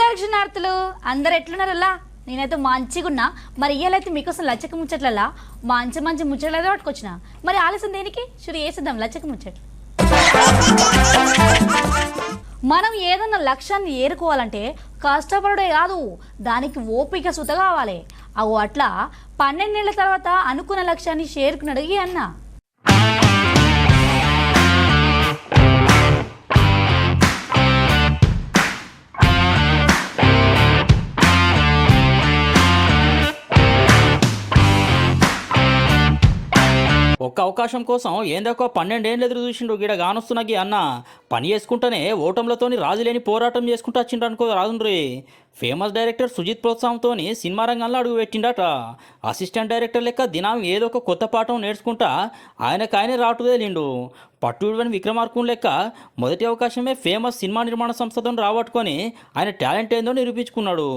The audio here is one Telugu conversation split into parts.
దక్షిణార్థులు అందరు ఎట్లున్నారల్లా నేనైతే మంచిగున్నా. మరి ఇయ్యాలైతే మీకోసం లచ్చక ముచ్చట్లలా మంచి మంచి ముచ్చట్లైతే పట్టుకొచ్చిన. మరి ఆలస్యం దేనికి షురు వేసిద్దాం లచ్చక ముచ్చట్లు. మనం ఏదన్నా లక్ష్యాన్ని ఏరుకోవాలంటే కష్టపడే కాదు, దానికి ఓపిక సుత కావాలి. అవు అట్లా 12 ఏళ్ల తర్వాత అనుకున్న లక్ష్యాన్ని చేరుకున్నాడు ఈ అన్న. ఒక్క అవకాశం కోసం ఏందొక 12 ఏళ్ళు ఎదురు చూసిండు గీడ గానొస్తున్నగి అన్న. పని చేసుకుంటేనే ఓటంలతోని రాజులేని పోరాటం చేసుకుంటూ వచ్చిండు అనుకో రాజుండ్రి. ఫేమస్ డైరెక్టర్ సుజిత్ ప్రోత్సాహంతో సినిమా రంగంలో అడుగు పెట్టిండట. అసిస్టెంట్ డైరెక్టర్ లెక్క దినం ఏదో ఒక కొత్త పాఠం నేర్చుకుంటా ఆయనకాయనే రాటుదేలిండు. పట్టు విడవని విక్రమార్కుని లెక్క మొదటి అవకాశమే ఫేమస్ సినిమా నిర్మాణ సంస్థతో రాబట్టుకొని ఆయన టాలెంట్ ఏందో నిరూపించుకున్నాడు.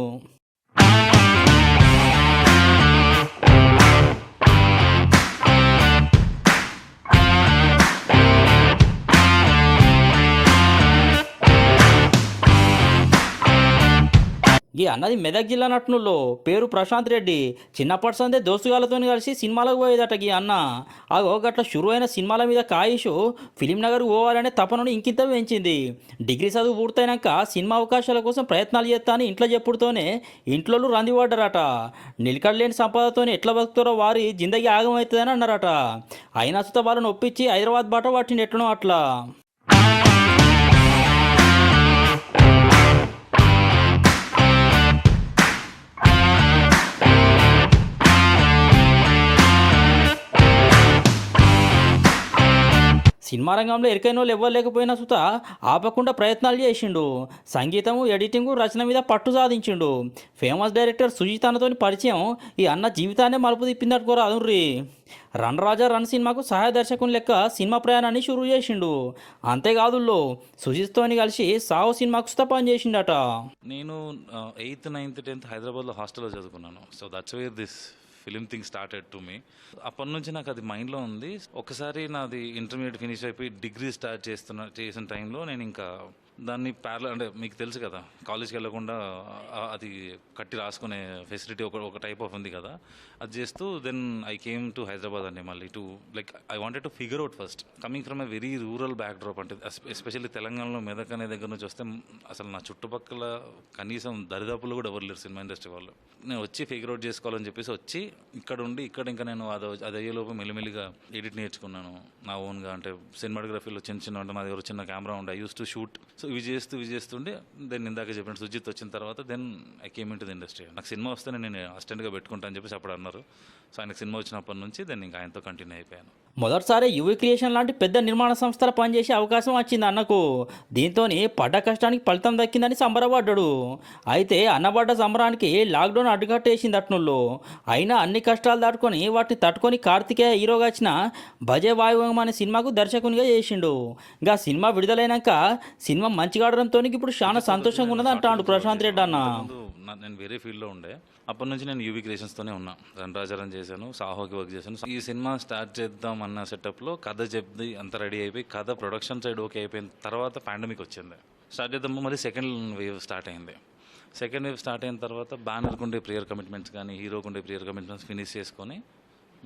ఈ అన్నది మెదక్ జిల్లా నటునుల్లో పేరు ప్రశాంత్ రెడ్డి. చిన్నప్పటి సందే దోస్తుగాలతో కలిసి సినిమాలకు పోయేదట ఈ అన్న. అగో గట్ల షురు అయిన సినిమాల మీద కాయిషు ఫిలిం నగర్ పోవాలనే తపనను ఇంకింత పెంచింది. డిగ్రీ చదువు పూర్తయినాక సినిమా అవకాశాల కోసం ప్రయత్నాలు చేస్తా అని ఇంట్లో చెప్పుడుతోనే ఇంట్లో రందిపడ్డారట. నిలకడలేని సంపదతో ఎట్లా బతుకుతారో వారి జిందగీ ఆగమవుతుందని అన్నారట. అయినా సుత వాళ్ళని ఒప్పించి హైదరాబాద్ బాట పట్టిండి ఎట్లనో అట్లా. సినిమా రంగంలో ఎరికైన వాళ్ళు ఎవ్వరు లేకపోయినా సుత ఆపకుండా ప్రయత్నాలు చేసిండు. సంగీతము, ఎడిటింగు, రచన మీద పట్టు సాధించిండు. ఫేమస్ డైరెక్టర్ సుజిత్ అన్నతోని పరిచయం ఈ అన్న జీవితాన్ని మలుపు తిప్పిందట్టుకోరా అదుర్రి. రన్ రాజా రన్ సినిమాకు సహాయ దర్శకుని లెక్క సినిమా ప్రయాణాన్ని షురూ చేసిండు. అంతేకాదుల్లో సుజిత్తోని కలిసి సాహో సినిమాకు సుత పనిచేసిండట. నేను 8th, 9th, 10th హైదరాబాద్లో హాస్టల్లో చదువుకున్నాను. So that's where this film thing started to me. అప్పటి నుంచి నాకు అది మైండ్లో ఉంది. ఒకసారి నాది ఇంటర్మీడియట్ ఫినిష్ అయిపోయి డిగ్రీ స్టార్ట్ చేసిన టైంలో నేను ఇంకా దాన్ని అంటే మీకు తెలుసు కదా, కాలేజ్కి వెళ్ళకుండా అది కట్టి రాసుకునే ఫెసిలిటీ ఒక టైప్ ఆఫ్ ఉంది కదా, అది చేస్తూ then I came to Hyderabad అండి. మళ్ళీ to like I wanted to figure out first coming from a very rural backdrop. అంటే ఎస్పెషల్లీ తెలంగాణలో మెదక్ అనే దగ్గర నుంచి వస్తే అసలు నా చుట్టుపక్కల కనీసం దరిదాపుల్లో కూడా ఎవరు లేరు సినిమా ఇండస్ట్రీ వాళ్ళు. నేను వచ్చి ఫిగర్ అవుట్ చేసుకోవాలని చెప్పేసి వచ్చి ఇక్కడ ఇంకా నేను అది అయ్యేలోపు మెల్లిమెల్లిగా ఎడిట్ నేర్చుకున్నాను నా ఓన్గా. అంటే సినిమాటోగ్రఫీలో చిన్న అంటే నా దగ్గర చిన్న కెమెరా ఉండే, I use to shoot. So ఇవి చేస్తుండే దెన్ ఇందాక చెప్పిన సుజిత్ వచ్చిన తర్వాత then I came in to the industry. నాకు సినిమా వస్తే నేను అసిస్టెంట్గా పెట్టుకుంటా అని చెప్పేసి అప్పుడు అన్నారు. సో ఆయనకు సినిమా వచ్చినప్పటి నుంచి దెన్ ఇంకా ఆయనతో కంటిన్యూ అయిపోయాను. మొదటిసారి యువి క్రియేషన్ లాంటి పెద్ద నిర్మాణ సంస్థలు పనిచేసే అవకాశం వచ్చింది అన్నకు. దీంతో పడ్డ కష్టానికి ఫలితం దక్కిందని సంబరపడ్డాడు. అయితే అన్నబడ్డ సంబరానికి లాక్డౌన్ అడ్డుకట్టేసింది అట్నుల్లో. అయినా అన్ని కష్టాలు దాటుకొని వాటిని తట్టుకొని కార్తికేయ హీరోగా వచ్చిన భజే వాయువం అనే సినిమాకు దర్శకునిగా చేసిండు. ఇంకా సినిమా విడుదలైనాక సినిమా మంచిగా ఆడడంతో ఇప్పుడు చాలా సంతోషంగా ఉన్నది అంటాడు ప్రశాంత్ రెడ్డి అన్న. నేను వేరే ఫీల్డ్లో ఉండే, అప్పటి నుంచి నేను యూవీ క్రియేషన్స్తోనే ఉన్నా. రణరాజారం చేశాను, సాహోకి వర్క్ చేశాను. ఈ సినిమా స్టార్ట్ చేద్దాం అన్న సెటప్లో కథ చెప్ది అంతా రెడీ అయిపోయి కథ ప్రొడక్షన్ సైడ్ ఓకే అయిపోయిన తర్వాత పాండమిక్ వచ్చింది. స్టార్ట్ చేద్దాము, మరి సెకండ్ వేవ్ స్టార్ట్ అయింది. సెకండ్ వేవ్ స్టార్ట్ అయిన తర్వాత బ్యానర్కు ఉండే ప్రియర్ కమిట్మెంట్స్ కానీ హీరోకు ఉండే ప్రియర్ కమిట్మెంట్స్ ఫినిష్ చేసుకొని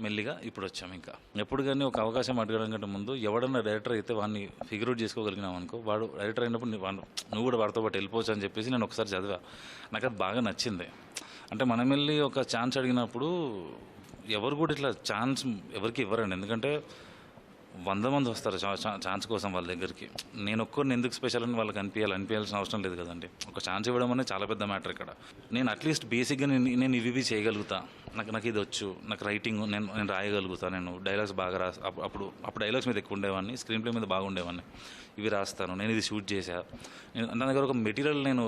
మెల్లిగా ఇప్పుడు వచ్చాము. ఇంకా ఎప్పుడు కానీ ఒక అవకాశం అడగడం కంటే ముందు ఎవడన్నా డైరెక్టర్ అయితే వాడిని ఫిగర్ అవుట్ చేసుకోగలిగినాం అనుకో, వాడు డైరెక్టర్ అయినప్పుడు నువ్వు కూడా వాడితో పాటు వెళ్ళిపోవచ్చు అని చెప్పేసి నేను ఒకసారి చదివా. నాకు అది బాగా నచ్చింది. అంటే మనం వెళ్ళి ఒక ఛాన్స్ అడిగినప్పుడు ఎవరు కూడా ఇట్లా ఛాన్స్ ఎవరికి ఇవ్వరండి. ఎందుకంటే 100 మంది వస్తారు ఛాన్స్ కోసం వాళ్ళ దగ్గరికి. నేను ఒక్కరిని ఎందుకు స్పెషల్ అని వాళ్ళకి అనిపించాల్సిన అవసరం లేదు కదండి. ఒక ఛాన్స్ ఇవ్వడం అనేది చాలా పెద్ద మ్యాటర్ ఇక్కడ. నేను అట్లీస్ట్ బేసిక్గా నేను ఇవి చేయగలుగుతా, నాకు ఇది వచ్చు, నాకు రైటింగ్ నేను రాయగలుగుతాను, నేను డైలాగ్స్ బాగా అప్పుడు డైలాగ్స్ మీద ఎక్కువ ఉండేవాడిని, స్క్రీన్ ప్లే మీద బాగుండేవాడిని, ఇవి రాస్తాను, నేను ఇది షూట్ చేశా. నా దగ్గర ఒక మెటీరియల్ నేను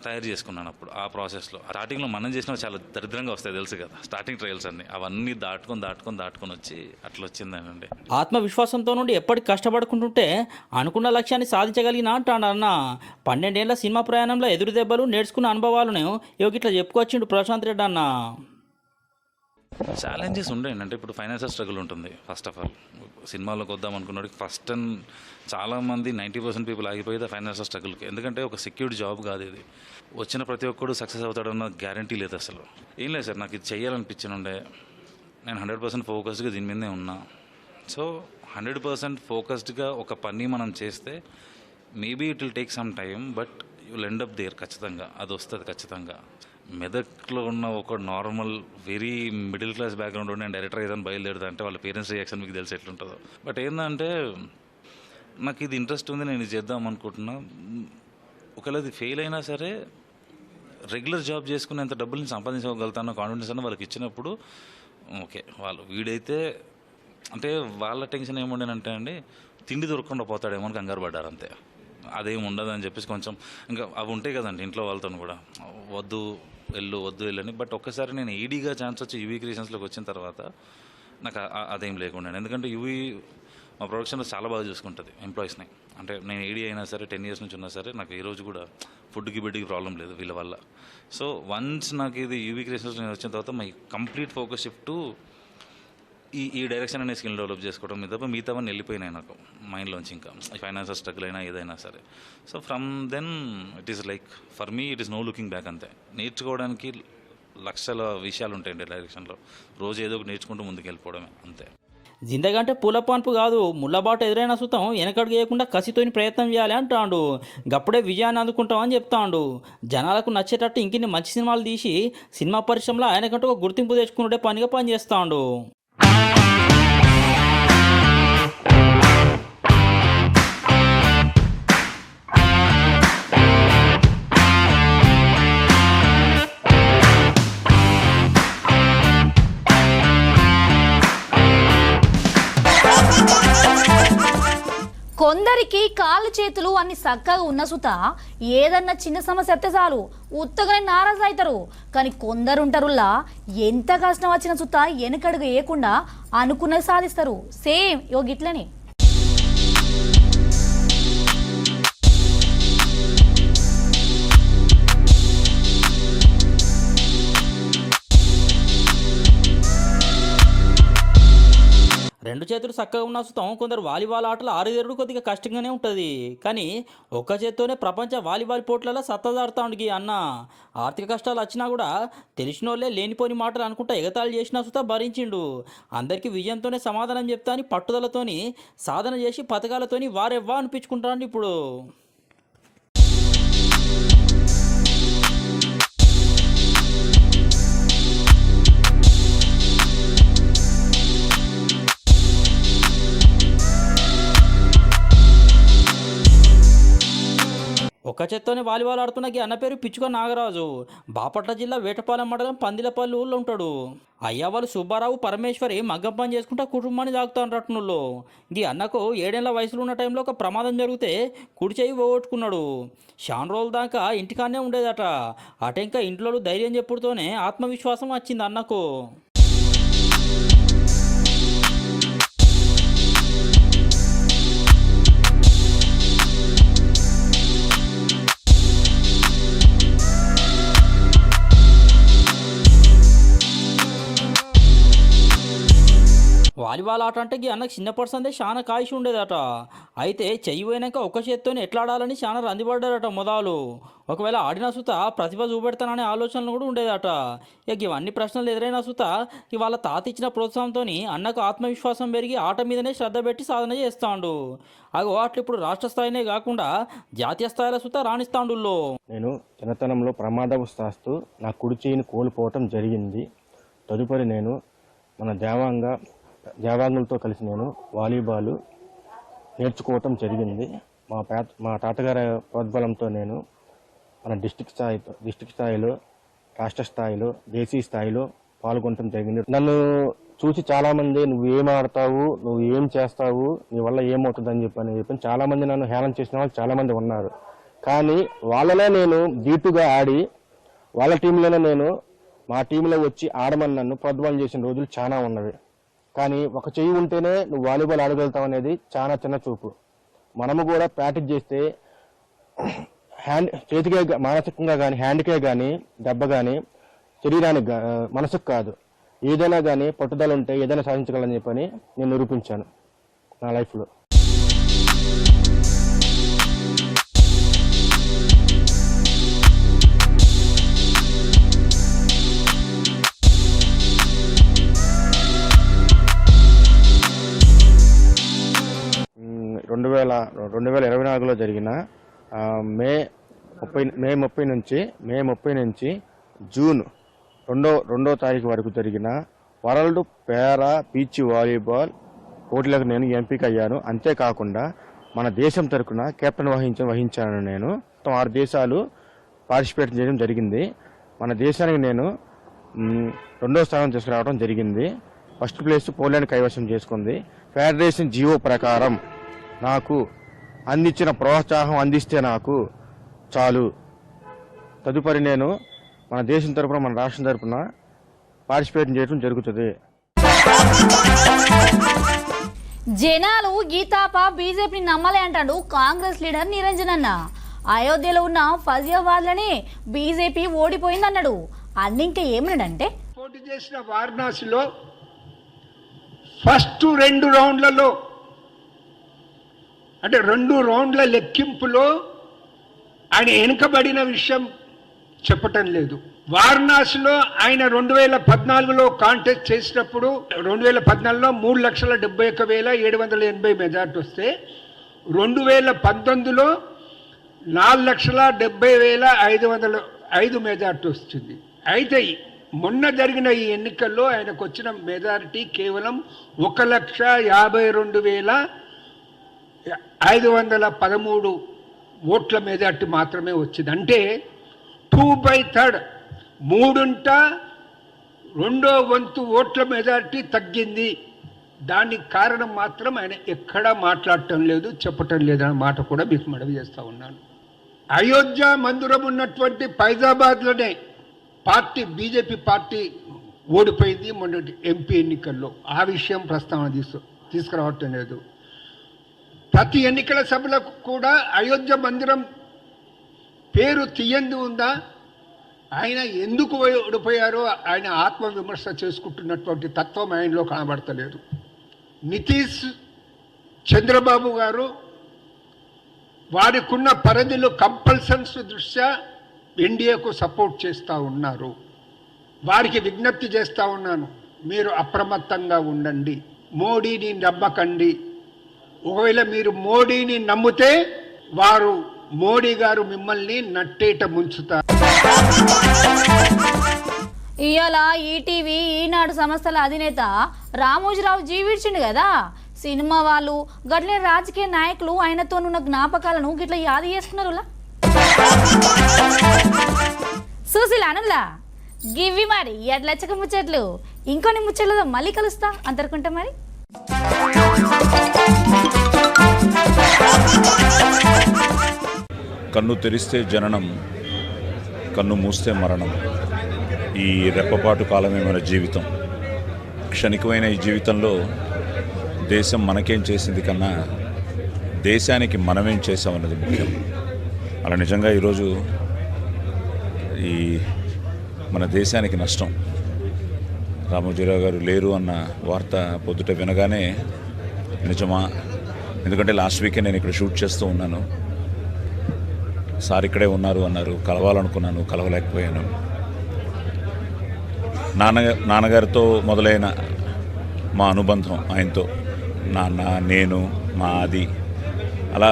తయారు చేసుకున్నాను. అప్పుడు ఆ ప్రాసెస్లో స్టార్టింగ్లో మనం చేసినా చాలా దరిద్రంగా వస్తాయి తెలుసు కదా, స్టార్టింగ్ ట్రయల్స్ అన్ని అవన్నీ దాటుకొని వచ్చి అట్లా వచ్చిందేనండి. ఆత్మవిశ్వాసంతో నుండి ఎప్పటికి కష్టపడుకుంటుంటే అనుకున్న లక్ష్యాన్ని సాధించగలిగిన అంటాడు అన్న. 12 ఏళ్ల సినిమా ప్రయాణంలో ఎదురు దెబ్బలు నేర్చుకున్న అనుభవాలను ఇట్లా చెప్పుకొచ్చిండు ప్రశాంత్ రెడ్డి అన్న. ఛాలెంజెస్ ఉండేయండి. అంటే ఇప్పుడు ఫైనాన్షియల్ స్ట్రగుల్ ఉంటుంది. ఫస్ట్ ఆఫ్ ఆల్ సినిమాలోకి వద్దాం అనుకున్నాడు ఫస్ట్ అండ్ చాలామంది 90% పీపుల్ ఆగిపోయేది ఫైనాన్షియల్ స్ట్రగుల్కి. ఎందుకంటే ఒక సెక్యూర్డ్ జాబ్ కాదు ఇది. వచ్చిన ప్రతి ఒక్కడు సక్సెస్ అవుతాడన్న గ్యారంటీ లేదు అసలు. ఏం లేదు సార్, నాకు ఇది చెయ్యాలనిపించనుండే. నేను 100% ఫోకస్డ్గా దీని మీదే ఉన్నా. సో 100% ఫోకస్డ్గా ఒక పని మనం చేస్తే maybe it will take some time, but you will end up there. ఖచ్చితంగా అది వస్తుంది ఖచ్చితంగా. మెదక్లో ఉన్న ఒక normal very middle class background ఉండి నేను డైరెక్టర్ ఏదైనా బయలుదేరుతా అంటే వాళ్ళ పేరెంట్స్ రియాక్షన్ మీకు తెలిసి ఎట్లుంటుందో. బట్ ఏంటంటే నాకు ఇది ఇంట్రెస్ట్ ఉంది, నేను ఇది చేద్దాం అనుకుంటున్నా. ఒకవేళ ఇది ఫెయిల్ అయినా సరే రెగ్యులర్ జాబ్ చేసుకునేంత డబ్బులు నేను సంపాదించగలుగుతాను కాన్ఫిడెన్స్ అని వాళ్ళకి ఇచ్చినప్పుడు ఓకే. వాళ్ళు వీడైతే అంటే వాళ్ళ టెన్షన్ ఏముండేనంటే అండి, తిండి దొరకకుండా పోతాడేమో అని కంగారు పడ్డారు అంతే. అదేం ఉండదని చెప్పేసి కొంచెం ఇంకా అవి ఉంటాయి కదండి ఇంట్లో వాళ్ళతో కూడా, వద్దు వెళ్ళని. బట్ ఒక్కసారి నేను ఈడీగా ఛాన్స్ వచ్చి యూవీ క్రియేషన్స్లోకి వచ్చిన తర్వాత నాకు అదేం లేకుండా. ఎందుకంటే యూవీ మా ప్రొడక్షన్లో చాలా బాగా చూసుకుంటుంది ఎంప్లాయీస్ని. అంటే నేను ఏడీ అయినా సరే 10 years నుంచి ఉన్నా సరే నాకు ఈ రోజు కూడా ఫుడ్కి బిడ్డకి ప్రాబ్లం లేదు వీళ్ళ వల్ల. సో వన్స్ నాకు ఇది యూవీ క్రియేషన్స్ నేను వచ్చిన తర్వాత my complete focus shift to ఈ డైరెక్షన్ అనే స్కిల్ డెవలప్ చేసుకోవడం మీద తప్ప మిగతావన్నీ వెళ్ళిపోయినాయి నాకు మైండ్లోంచి. ఇంకా ఫైనాన్షియల్ స్ట్రగుల్ అయినా ఏదైనా సరే. So from then it is like for me it is no looking back అంతే. నేర్చుకోవడానికి లక్షల విషయాలు ఉంటాయండి డైరెక్షన్లో. రోజు ఏదో ఒకటి నేర్చుకుంటూ ముందుకు వెళ్ళిపోవడమే అంతే. జిందగీ అంటే పూల పాన్పు కాదు, ముళ్ళబాటు ఎదురైన సుతం వెనకడుగు వేయకుండా కసితోని ప్రయత్నం చేయాలి అంటాడు. గప్పుడే విజయాన్ని అందుకుంటామని చెప్తాడు. జనాలకు నచ్చేటట్టు ఇంకిన్ని మంచి సినిమాలు తీసి సినిమా పరిశ్రమలో ఆయనకంటూ ఒక గుర్తింపు తెచ్చుకునే పనిగా పనిచేస్తాడు. కొందరికి కాళ్ళు చేతులు అన్ని చక్కగా ఉన్న సుత ఏదన్నా చిన్న సమస్య వస్తే చాలు ఉత్తగానే నారాజు అవుతారు. కానీ కొందరుంటారులా ఎంత కష్టం వచ్చిన సుత వెనకడుగు వేయకుండా అనుకున్నది సాధిస్తారు. సేమ్ గిట్లనే రెండు చేతులు చక్కగా ఉన్న సుతం కొందరు వాలీబాల్ ఆటలు ఆరుదేరుడు కొద్దిగా కష్టంగానే ఉంటుంది. కానీ ఒక్క చేత్తోనే ప్రపంచ వాలీబాల్ పోట్లలో సత్తదాడుతాండుకి అన్న. ఆర్థిక కష్టాలు వచ్చినా కూడా తెలిసినోళ్ళే లేనిపోని మాటలు అనుకుంటా ఎగతాళి చేసినా సుతా భరించిండు. అందరికీ విజయంతోనే సమాధానం చెప్తా అని పట్టుదలతోని సాధన చేసి పథకాలతోని వారెవ్వా అనిపించుకుంటాడు ఇప్పుడు. ఒక్క చేత్తోనే వాలీబాల్ ఆడుతున్న అన్న పేరు పిచ్చుక నాగరాజు. బాపట్ల జిల్లా వేటపాలెం మండలం పందిలపల్లి ఊళ్ళో ఉంటాడు. అయ్యవాళ్ళు సుబ్బారావు పరమేశ్వరి మగ్గం పని చేసుకుంటా కుటుంబాన్ని సాగుతాండ్రట్నుల్లో. ఈ అన్నకు 7 ఏళ్ల వయసులో ఉన్న టైంలో ఒక ప్రమాదం జరిగితే కుడి చేయి పోగొట్టుకున్నాడు. చాలా రోజుల దాకా ఇంటికాన్నే ఉండేదట. అటెంకా ఇంట్లో ధైర్యం చెప్పుడుతోనే ఆత్మవిశ్వాసం వచ్చింది అన్నకు. వాలీబాల్ ఆట అంటే అన్నకు చిన్నప్పటి సందే చాలా కాయిష్ ఉండేదట. అయితే చెయ్యి పోయినాక ఒక్క చేత్తోనే ఎట్లా ఆడాలని చాలా రందిపడ్డాడట మొదలు. ఒకవేళ ఆడిన సుత ప్రతిభ చూపెడతాననే ఆలోచనలు కూడా ఉండేదట. ఇవన్నీ ప్రశ్నలు ఎదురైన సుత వాళ్ళ తాత ఇచ్చిన ప్రోత్సాహంతో అన్నకు ఆత్మవిశ్వాసం పెరిగి ఆట మీదనే శ్రద్ధ పెట్టి సాధన చేస్తాడు. అట్లా ఇప్పుడు రాష్ట్ర స్థాయినే కాకుండా జాతీయ స్థాయిలో సుత రాణిస్తాండుల్లో. నేను చిన్నతనంలో ప్రమాదవశాత్తు నా కుడి చేయిని కోల్పోవటం జరిగింది. తదుపరి నేను మన దేవాంగులతో కలిసి నేను వాలీబాల్ నేర్చుకోవటం జరిగింది. మా తాతగారి ప్రోద్బలంతో నేను మన డిస్ట్రిక్ట్ స్థాయిలో, రాష్ట్ర స్థాయిలో, దేశీయ స్థాయిలో పాల్గొనడం జరిగింది. నన్ను చూసి చాలామంది నువ్వు ఏం ఆడతావు, నువ్వు ఏం చేస్తావు, నీ వల్ల ఏమవుతుందని చెప్పని చాలామంది నన్ను హేళన చేసిన వాళ్ళు చాలామంది ఉన్నారు. కానీ వాళ్ళలో నేను ధీటుగా ఆడి వాళ్ళ టీంలోనే నేను మా టీంలో వచ్చి ఆడమని నన్ను ప్రోద్బలం చేసిన రోజులు చాలా ఉన్నవి. కానీ ఒక చెయ్యి ఉంటేనే నువ్వు వాలీబాల్ ఆడగలుగుతావు అనేది చాలా చిన్న చూపు. మనము కూడా ప్రాక్టీస్ చేస్తే చేతికే మానసికంగా కానీ హ్యాండ్కే కానీ దెబ్బ కానీ శరీరానికి మనసుకు కాదు ఏదైనా కానీ పట్టుదల ఉంటే ఏదైనా సాధించగలని చెప్పని నేను నిరూపించాను నా లైఫ్లో. రెండు వేల 2024లో జరిగిన మే 30 నుంచి జూన్ 2వ తారీఖు వరకు జరిగిన వరల్డ్ పారా బీచ్ వాలీబాల్ పోటీలకు నేను ఎంపిక అయ్యాను. అంతేకాకుండా మన దేశం తరఫున కెప్టెన్ వహించాను. నేను 6 దేశాలు పార్టిసిపేట్ చేయడం జరిగింది. మన దేశానికి నేను 2వ స్థానం తీసుకురావడం జరిగింది. ఫస్ట్ ప్లేస్ పోలాండ్ కైవసం చేసుకుంది. ఫెడరేషన్ జీవో ప్రకారం నాకు అందించిన ప్రోత్సాహం అందిస్తే నాకు చాలు. తదుపరి నేను మన దేశం తరపున మన రాష్ట్రం తరపున పార్టిసిపేట్ చేయడం జరుగుతుంది. జనాలు గీతాప బీజేపీని నమ్మలే అంటాడు కాంగ్రెస్ లీడర్ నిరంజన్ అన్న. అయోధ్యలో ఉన్న ఫజియాబాద్లోనే బీజేపీ ఓడిపోయిందన్నాడు. అన్నింకా ఏమన్నాడంటే, పోటీ చేసిన వారణాసిలో ఫస్ట్ 2 రౌండ్లలో అంటే 2 రౌండ్ల లెక్కింపులో ఆయన వెనుకబడిన విషయం చెప్పటం లేదు. వారణాసిలో ఆయన 2014లో కాంటెస్ట్ చేసినప్పుడు 2014లో 3,71,780 మెజార్టీ వస్తే 2019లో 4,70,505 మెజార్టీ వస్తుంది. అయితే మొన్న జరిగిన ఈ ఎన్నికల్లో ఆయనకు వచ్చిన మెజారిటీ కేవలం 1,52,513 ఓట్ల మెజార్టీ మాత్రమే వచ్చింది. అంటే 2/3 2/2 వంతు ఓట్ల మెజారిటీ తగ్గింది. దానికి కారణం మాత్రం ఆయన ఎక్కడా మాట్లాడటం లేదు, చెప్పటం లేదు అనే మాట కూడా మీకు మనవి చేస్తూ ఉన్నాను. అయోధ్య మందిరం ఉన్నటువంటి ఫైజాబాద్లోనే బీజేపీ పార్టీ ఓడిపోయింది మొన్నటి ఎంపీ ఎన్నికల్లో. ఆ విషయం ప్రస్తావన తీసుకురావటం లేదు. ప్రతి ఎన్నికల సభలకు కూడా అయోధ్య మందిరం పేరు తీయంది ఉందా? ఆయన ఎందుకు ఓడిపోయారో ఆయన ఆత్మవిమర్శ చేసుకుంటున్నటువంటి తత్వం ఆయనలో కనబడతలేదు. నితీష్ చంద్రబాబు గారు వారికున్న పరిధిలో కంపల్సన్స్ దృష్ట్యా ఎన్డీఏకు సపోర్ట్ చేస్తూ ఉన్నారు. వారికి విజ్ఞప్తి చేస్తూ ఉన్నాను, మీరు అప్రమత్తంగా ఉండండి, మోడీని నమ్మకండి. ఒకవేళ మీరు మోడీని నమ్మితే మోడీ గారు మిమ్మల్ని నట్టేట ముంచుతారు. ఇవాళ ఈటీవీ ఈనాడు సంస్థల అధినేత రామోజీరావు జీవించిండు కదా. సినిమా వాళ్ళు గట్లే రాజకీయ నాయకులు ఆయనతో ఉన్న జ్ఞాపకాలను గిట్లా యాది చేసుకున్నారు. సుశీల ఆనందలా గివ్వి మరి ఎట్లచ్చక ముచ్చట్లు. ఇంకొన్ని ముచ్చట్లతో మళ్ళీ కలుస్తా. అంతరుకుంటా మరి. కన్ను తెరిస్తే జననం, కన్ను మూస్తే మరణం. ఈ రెప్పపాటు కాలమే మన జీవితం. క్షణికమైన ఈ జీవితంలో దేశం మనకేం చేసింది కన్నా దేశానికి మనమేం చేసామన్నది ముఖ్యం. అలా నిజంగా ఈరోజు ఈ మన దేశానికి నష్టం. రామోజీరావు గారు లేరు అన్న వార్త పొద్దుట వినగానే నిజమా? ఎందుకంటే లాస్ట్ వీకే నేను ఇక్కడ షూట్ చేస్తూ ఉన్నాను. సార్ ఇక్కడే ఉన్నారు అన్నారు, కలవాలనుకున్నాను, కలవలేకపోయాను. నాన్నగారితో మొదలైన మా అనుబంధం ఆయనతో, నాన్న, నేను, మా ఆది, అలా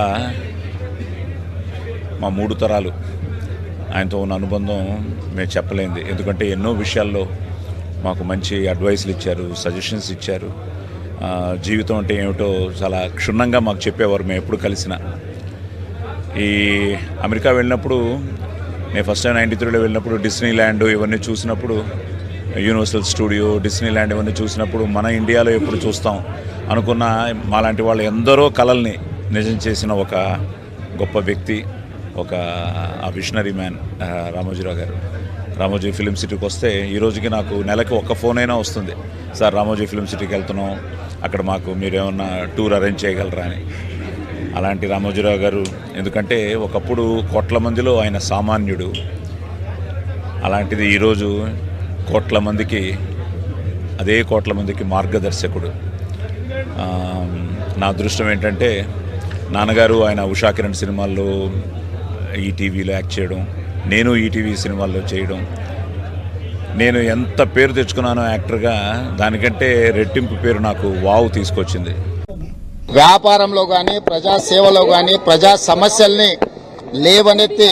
మా 3 తరాలు ఆయనతో ఉన్న అనుబంధం మేము చెప్పలేంది. ఎందుకంటే ఎన్నో విషయాల్లో మాకు మంచి అడ్వైస్లు ఇచ్చారు, సజెషన్స్ ఇచ్చారు. జీవితం అంటే ఏమిటో చాలా క్షుణ్ణంగా మాకు చెప్పేవారు మేము ఎప్పుడు కలిసినా. ఈ అమెరికా వెళ్ళినప్పుడు, నేను ఫస్ట్ టైం 93లో వెళ్ళినప్పుడు డిస్నీ ల్యాండ్ ఇవన్నీ చూసినప్పుడు, యూనివర్సల్ స్టూడియో, డిస్నీ ల్యాండ్ ఇవన్నీ చూసినప్పుడు మన ఇండియాలో ఎప్పుడు చూస్తాం అనుకున్న మాలాంటి వాళ్ళు ఎందరో కలల్ని నిజం చేసిన ఒక గొప్ప వ్యక్తి, ఒక విషనరీ మ్యాన్ రామోజీరావు గారు. రామోజీ ఫిలిం సిటీకి వస్తే ఈ రోజుకి నాకు నెలకి 1 ఫోన్ అయినా వస్తుంది, సార్ రామోజీ ఫిలిం సిటీకి వెళ్తున్నాం, అక్కడ మాకు మీరేమన్నా టూర్ అరేంజ్ చేయగలరా అని. అలాంటి రామోజీరావు గారు, ఎందుకంటే ఒకప్పుడు కోట్ల మందిలో ఆయన సామాన్యుడు. అలాంటిది ఈరోజు కోట్ల మందికి అదే కోట్ల మందికి మార్గదర్శకుడు. నా అదృష్టం ఏంటంటే నాన్నగారు ఆయన ఉషా కిరణ్ సినిమాల్లో ఈటీవీలో యాక్ట్ చేయడం, నేను ఈటీవీ సినిమాల్లో చేయడం, నేను ఎంత పేరు తెచ్చుకున్నానో యాక్టర్గా దానికంటే రెట్టింపు పేరు నాకు వావ్ తీసుకొచ్చింది. వ్యాపారంలో కానీ ప్రజాసేవలో కానీ ప్రజా సమస్యల్ని లేవనెత్తి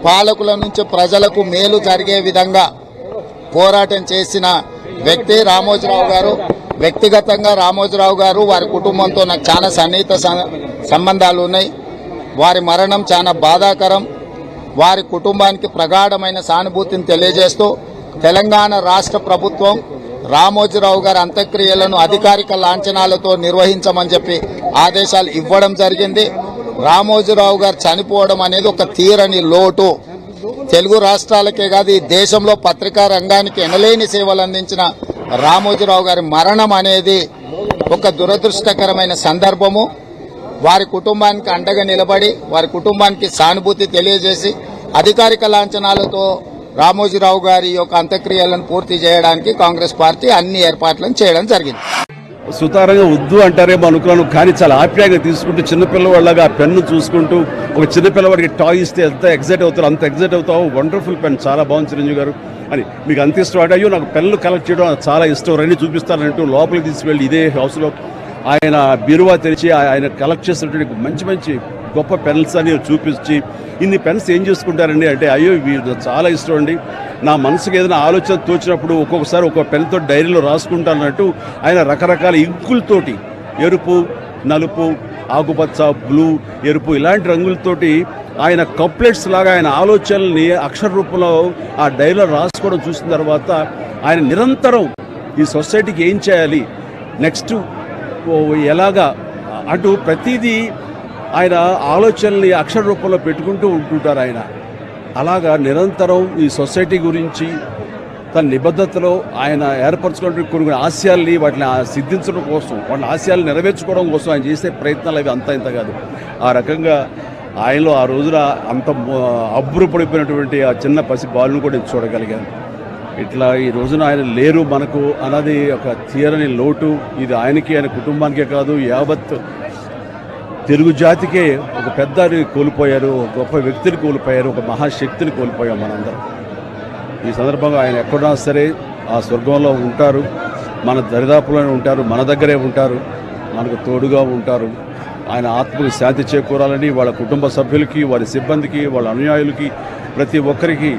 పాలకుల నుంచి ప్రజలకు మేలు జరిగే విధంగా పోరాటం చేసిన వ్యక్తి రామోజీరావు గారు. వ్యక్తిగతంగా రామోజీరావు గారు వారి కుటుంబంతో నాకు చాలా సన్నిహిత సంబంధాలు ఉన్నాయి. వారి మరణం చాలా బాధాకరం. వారి కుటుంబానికి ప్రగాఢమైన సానుభూతిని తెలియజేస్తూ తెలంగాణ రాష్ట్ర ప్రభుత్వం రామోజీరావు గారి అంత్యక్రియలను అధికారిక లాంఛనాలతో నిర్వహించమని చెప్పి ఆదేశాలు ఇవ్వడం జరిగింది. రామోజీరావు గారు చనిపోవడం అనేది ఒక తీరని లోటు. తెలుగు రాష్ట్రాలకే కాదు ఈ దేశంలో పత్రికా రంగానికి ఎనలేని సేవలు అందించిన రామోజీరావు గారి మరణం అనేది ఒక దురదృష్టకరమైన సందర్భము. వారి కుటుంబానికి అండగా నిలబడి వారి కుటుంబానికి సానుభూతి తెలియజేసి అధికారిక లాంఛనాలతో రామోజీరావు గారి యొక్క అంత్యక్రియలను పూర్తి చేయడానికి కాంగ్రెస్ పార్టీ అన్ని ఏర్పాట్లను చేయడం జరిగింది. సుతారంగా వద్దు అంటారేమో అనుకున్నాను, కానీ చాలా ఆప్యాయంగా తీసుకుంటూ చిన్నపిల్లవాళ్ళగా ఆ పెన్ను చూసుకుంటూ ఒక చిన్నపిల్లవాడికి టాయ్ ఇస్తే ఎంత ఎగ్జైట్ అవుతారు అంత ఎగ్జైట్ అవుతావు. వండర్ఫుల్ పెన్, చాలా బాగుంది చిరంజీవి గారు అని. మీకు అంత ఇష్టం అంటే అయ్యో నాకు పెన్నులు కలెక్ట్ చేయడం చాలా ఇష్టం, రండి చూపిస్తానంటూ లోపలికి తీసుకువెళ్ళి ఇదే హౌస్లో ఆయన బీరువా తెరిచి ఆయన కలెక్ట్ చేసినటువంటి మంచి మంచి గొప్ప పెన్స్ అని చూపించి ఇన్ని పెన్స్ ఏం చేసుకుంటారండి అంటే అయ్యో ఇవి చాలా ఇష్టం అండి, నా మనసుకు ఏదైనా ఆలోచన తోచినప్పుడు ఒక్కొక్కసారి ఒక్కొక్క పెన్తో డైరీలో రాసుకుంటానన్నట్టు ఆయన రకరకాల ఇంకులతోటి ఎరుపు, నలుపు, ఆకుపచ్చ, బ్లూ, ఎరుపు ఇలాంటి రంగులతోటి ఆయన కప్లెట్స్ లాగా ఆయన ఆలోచనల్ని అక్షర రూపంలో ఆ డైరీలో రాసుకోవడం చూసిన తర్వాత ఆయన నిరంతరం ఈ సొసైటీకి ఏం చేయాలి, నెక్స్ట్ ఎలాగా అటు ప్రతిదీ ఆయన ఆలోచనల్ని అక్షర రూపంలో పెట్టుకుంటూ ఉంటుంటారు. ఆయన అలాగా నిరంతరం ఈ సొసైటీ గురించి తన నిబద్ధతలో ఆయన ఏర్పరచుకున్న కొన్ని ఆశయాల్ని వాటిని సిద్ధించడం కోసం, వాటి ఆశయాలు నెరవేర్చుకోవడం కోసం ఆయన చేసే ప్రయత్నాలు అవి అంత ఇంత కాదు. ఆ రకంగా ఆయనలో ఆ రోజున అంత అబ్బురపడిపోయినటువంటి ఆ చిన్న పసి బాలును కూడా నేను చూడగలిగాను. ఇట్లా ఈ రోజున ఆయన లేరు మనకు అన్నది ఒక తీరని లోటు. ఇది ఆయనకి ఆయన కుటుంబానికే కాదు యావత్ తెలుగు జాతికే ఒక పెద్దని కోల్పోయారు, ఒక గొప్ప వ్యక్తిని కోల్పోయారు, ఒక మహాశక్తిని కోల్పోయాం మనందరం. ఈ సందర్భంగా ఆయన ఎక్కడున్నా సరే ఆ స్వర్గంలో ఉంటారు, మన దరిదాపులోనే ఉంటారు, మన దగ్గరే ఉంటారు, మనకు తోడుగా ఉంటారు. ఆయన ఆత్మకు శాంతి చేకూరాలని వాళ్ళ కుటుంబ సభ్యులకి, వారి సిబ్బందికి, వాళ్ళ అనుయాయులకి, ప్రతి ఒక్కరికి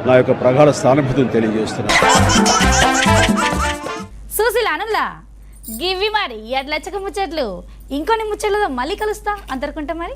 నా యొక్క ప్రగాఢ సానుభూతిని తెలియజేస్తున్నాను. సుశీలానులా గివ్వి మరి ఎట్లచ్చక ముచ్చట్లు. ఇంకొన్ని ముచ్చట్లతో మళ్ళీ కలుస్తా. అంతరుకుంటా మరి.